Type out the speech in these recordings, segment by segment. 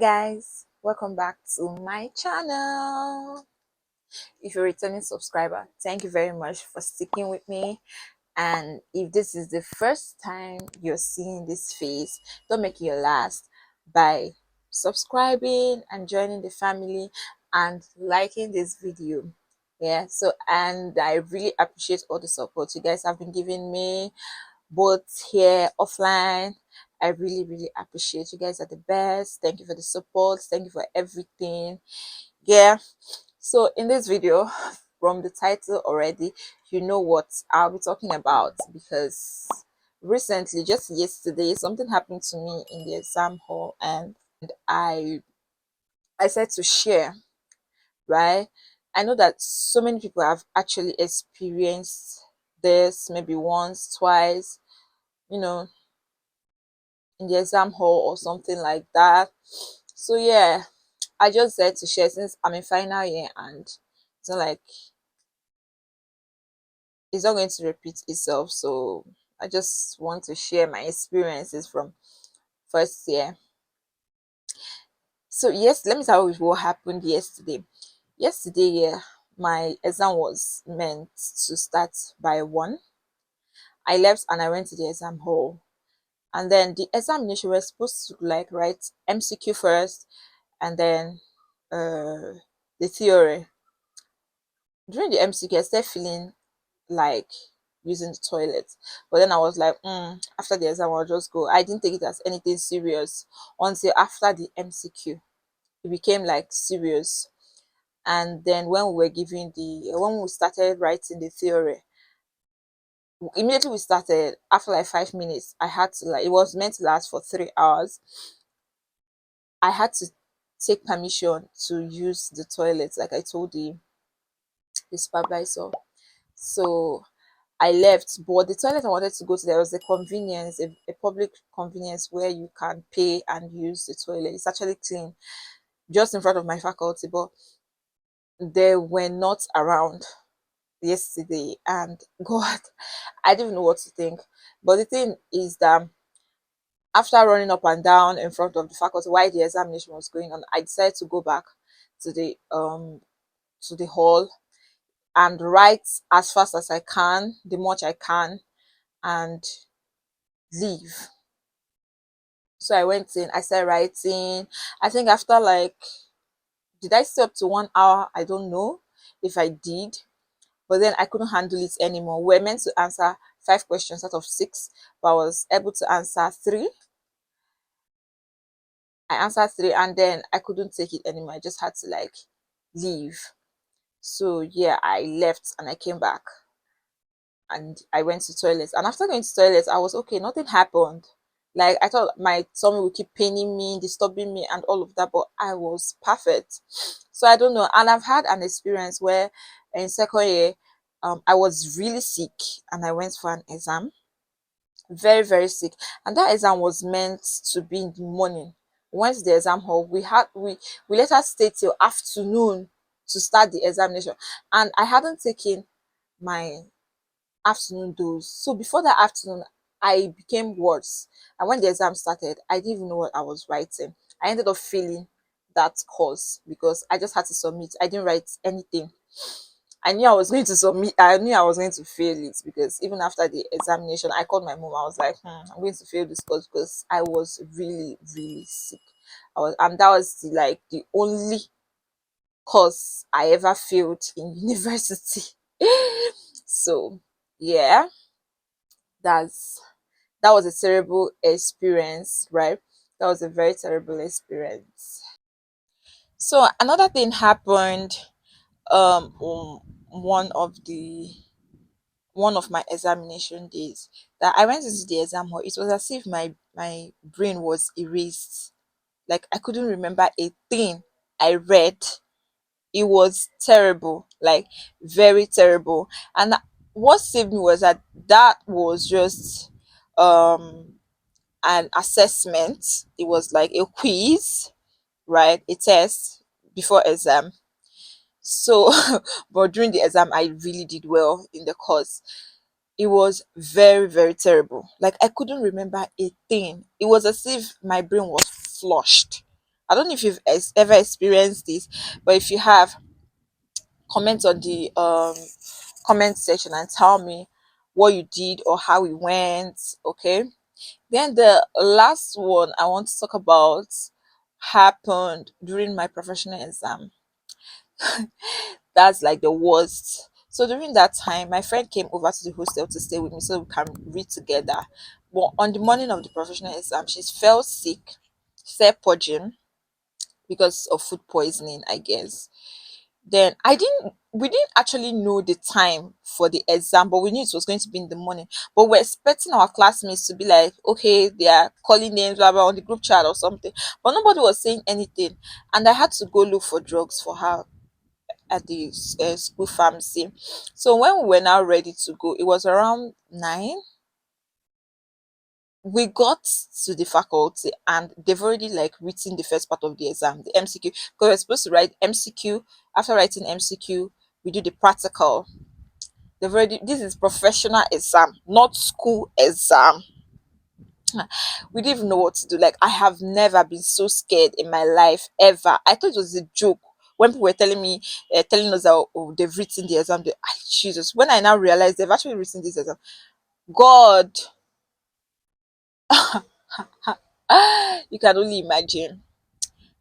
guys, welcome back to my channel. If you're a returning subscriber, thank you very much for sticking with me. And if this is the first time you're seeing this face, don't make it your last by subscribing and joining the family and liking this video. Yeah, so and I really appreciate all the support you guys have been giving me both here offline. I really appreciate you guys are the best. Thank you for the support. Thank you for everything. Yeah. So in this video, from the title already, you know what I'll be talking about because recently, just yesterday, something happened to me in the exam hall and I I said to share, right? I know that so many people have actually experienced this maybe once, twice, you know, in the exam hall or something like that. So yeah, I just said to share since I'm in final year and it's not like it's not going to repeat itself. So I just want to share my experiences from first year. So yes, let me tell you what happened yesterday. Yesterday, yeah, my exam was meant to start by 1. I left and I went to the exam hall. And then the examination was supposed to like write MCQ first and then the theory. During the MCQ, I started feeling like using the toilet, but then I was like, after the exam, I'll just go. I didn't take it as anything serious until after the MCQ. It became like serious. And then when we started writing the theory, immediately we started, after like 5 minutes, I had to like, it was meant to last for 3 hours. I had to take permission to use the toilet, like I told the supervisor. So I left, but the toilet I wanted to go to, there was a convenience, a public convenience where you can pay and use the toilet. It's actually clean, just in front of my faculty, but they were not around yesterday. And God, I didn't know what to think. But the thing is that after running up and down in front of the faculty while the examination was going on, I decided to go back to the hall and write as fast as I can, the much I can, and leave. So I went in, I started writing. I think after like, did I stay up to 1 hour? I don't know if I did, but then I couldn't handle it anymore. We're meant to answer 5 questions out of 6, but I was able to answer 3. I answered 3 and then I couldn't take it anymore. I just had to like leave. So yeah, I left and I came back and I went to toilet. And after going to toilet, I was okay, nothing happened. Like I thought my tummy would keep paining me, disturbing me, and all of that, but I was perfect. So I don't know. And I've had an experience where in second year, I was really sick and I went for an exam. Very sick. And that exam was meant to be in the morning. We went to the exam hall. We let us stay till afternoon to start the examination. And I hadn't taken my afternoon dose. So before that afternoon, I became worse. And when the exam started, I didn't even know what I was writing. I ended up failing that course because I just had to submit. I didn't write anything. I knew I was going to submit. I knew I was going to fail it because even after the examination, I called my mom. I was like, I'm going to fail this course because I was really sick. And that was like the only course I ever failed in university. So yeah, that's that was a terrible experience, right? That was a very terrible experience. So another thing happened on one of the one of my examination days that I went into the exam hall. It was as if my brain was erased. Like I couldn't remember a thing I read. It was terrible, like very terrible. And what saved me was that was just um an assessment. It was like a quiz, right? A test before exam. So, but during the exam, I really did well in the course. It was very terrible. Like I couldn't remember a thing. It was as if my brain was flushed. I don't know if you've ever experienced this, but if you have, comment on the comment section and tell me what you did or how it went. Okay. Then the last one I want to talk about happened during my professional exam. That's like the worst. So during that time, my friend came over to the hostel to stay with me so we can read together. But on the morning of the professional exam, she fell sick, started purging because of food poisoning, I guess. Then we didn't actually know the time for the exam, but we knew it was going to be in the morning. But we're expecting our classmates to be like, okay, they are calling names, blah, blah, on the group chat or something. But nobody was saying anything. And I had to go look for drugs for her at the school pharmacy. So when we were now ready to go, it was around 9. We got to the faculty and they've already like written the first part of the exam, the MCQ, because we're supposed to write MCQ. After writing MCQ, we do the practical. They've already, this is professional exam, not school exam. We didn't even know what to do. Like, I have never been so scared in my life ever. I thought it was a joke when people were telling me, telling us that, oh, they've written the exam. Jesus, when I now realized they've actually written this exam, God, you can only imagine.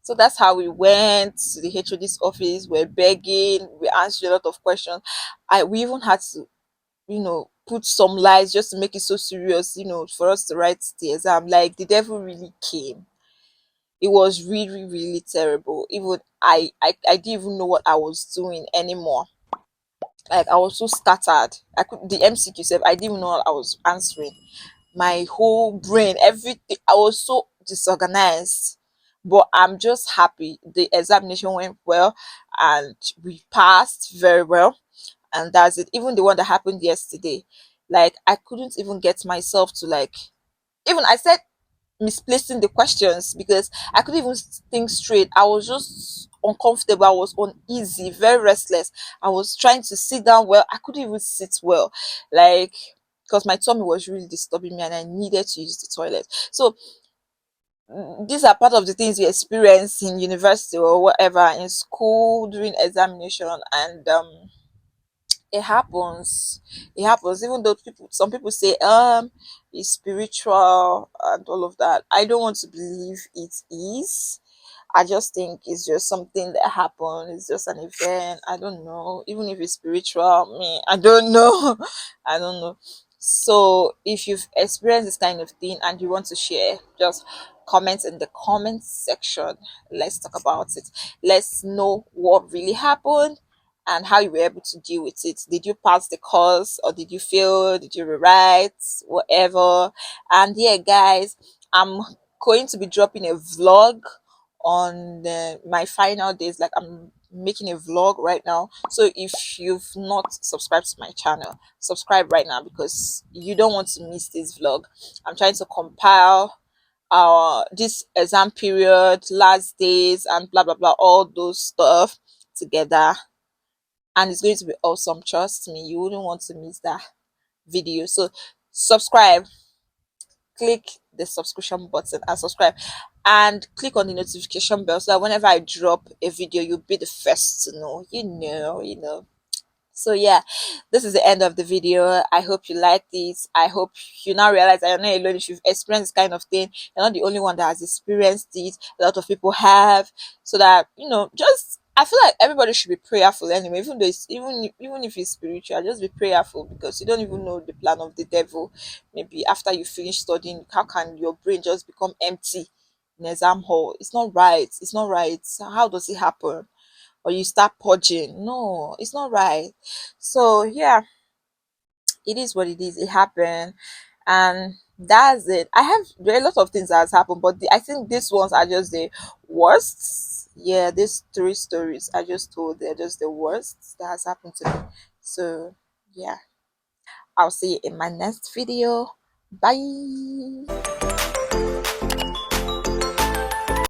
So that's how we went to the HOD's office. We're begging. We answered a lot of questions. We even had to, put some lies just to make it so serious, for us to write the exam. Like, the devil really came. It was really, really terrible. Even I didn't even know what I was doing anymore. Like, I was so scattered. The MCQ self, I didn't even know what I was answering. My whole brain, everything, I was so disorganized. But I'm just happy the examination went well and we passed very well. And that's it. Even the one that happened yesterday, like, I couldn't even get myself to, like, even I said misplacing the questions because I couldn't even think straight. I was just uncomfortable. I was uneasy, very restless. I was trying to sit down well. I couldn't even sit well, like, because my tummy was really disturbing me and I needed to use the toilet. So these are part of the things you experience in university or whatever, in school during examination. And it happens. It happens. Even though some people say it's spiritual and all of that, I don't want to believe it is. I just think it's just something that happened. It's just an event. I don't know. Even if it's spiritual, me, I don't know. I don't know. So if you've experienced this kind of thing and you want to share, just comment in the comment section. Let's talk about it. Let's know what really happened and how you were able to deal with it. Did you pass the course or did you fail? Did you rewrite? Whatever. And yeah, guys, I'm going to be dropping a vlog on my final days. Like, I'm making a vlog right now. So if you've not subscribed to my channel, subscribe right now because you don't want to miss this vlog. I'm trying to compile our this exam period, last days, and blah blah blah, all those stuff together, and it's going to be awesome. Trust me, you wouldn't want to miss that video. So subscribe, click the subscription button and subscribe, and click on the notification bell so that whenever I drop a video, you'll be the first to know. So yeah, this is the end of the video. I hope you like this. I hope you now realize that you're not alone. If you've experienced this kind of thing, you're not the only one that has experienced it. A lot of people have. So that, just, I feel like everybody should be prayerful anyway. Even though even if it's spiritual, just be prayerful because you don't even know the plan of the devil. Maybe after you finish studying, how can your brain just become empty in exam hall? It's not right. It's not right. How does it happen? Or you start purging. No, it's not right. So yeah, it is what it is. It happened, and that's it. There are a lot of things that has happened, but I think these ones are just the worst. Yeah, these 3 stories I just told, they're just the worst that has happened to me. So yeah, I'll see you in my next video. Bye.